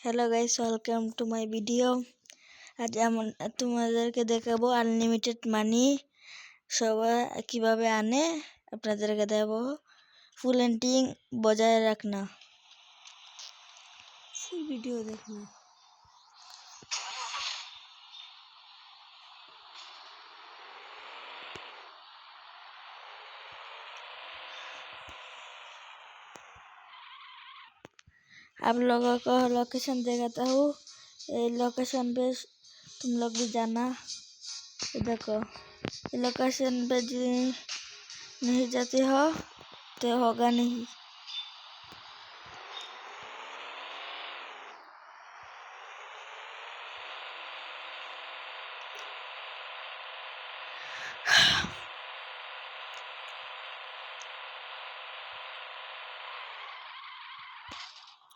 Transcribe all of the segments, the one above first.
Hello guys, welcome to my video. আজ তোমাদেরকে দেখাবো আনলিমিটেড মানি সবাই কিভাবে আনে। আপনাদেরকে দেখাবো ফুল এন্ডিং বজায় রাখনা, ফুল ভিডিও দেখনা। आप लोगों को लोकेशन दिखाता हूँ। ये लोकेशन पे तुम लोग भी जाना। देखो, ये लोकेशन पे नहीं जाते हो तो होगा नहीं।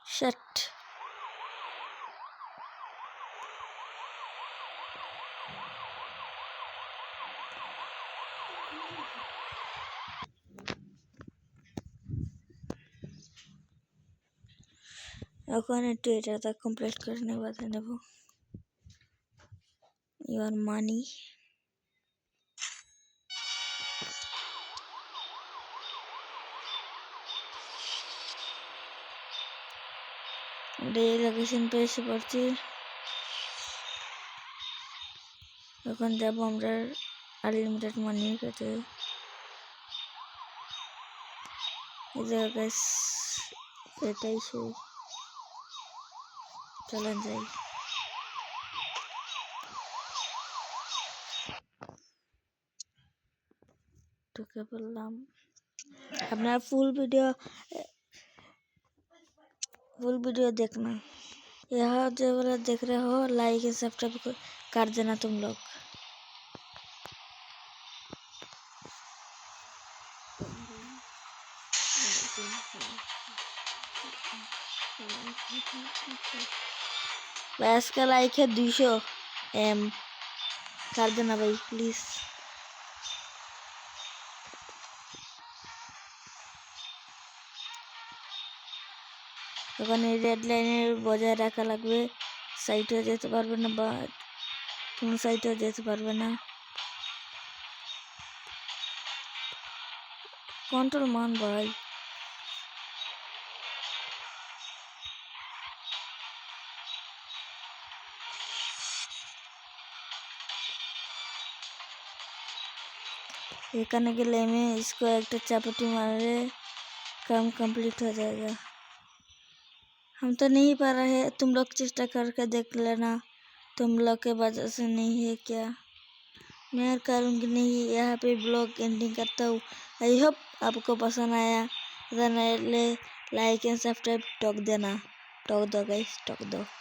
शट ওখানে একটু এটা কমপ্লিট করে নেব ইওর মানি। এই লোকেশন पे এসে পড়ছি। এখন যাব আমরা আনলিমিটেড মানি কাছে। এই যে গাইস, এটাই সেই, চলেন যাই। ঢুকে পড়লাম। আপনার ফুल वीडियो देखना। यहाँ जो वाला देख रहे हो, लाइक एंड सब्सक्राइब कर देना तुम लोग। बस का लाइक है 200 एम, कर देना भाई प्लीज। ওখানে রেড লাইনের বজায় রাখা লাগবে, সাইডে যেতে পারবে না বা কোনো সাইডে যেতে পারবে না। কন্ট্রোল মান ভাই। এখানে গেলে मैं इसको একটা चापटी मारे काम कंप्लीट हो जाएगा। हम तो नहीं पा रहे, तुम लोग चेष्टा करके देख लेना। तुम लोग के वजह से नहीं है क्या, मैं करूँगी नहीं। यहाँ पे ब्लॉग एंडिंग करता हूँ। आई होप आपको पसंद आया। लाइक एंड सब्सक्राइब ठोक देना, ठोक दो गाइस, ठोक दो।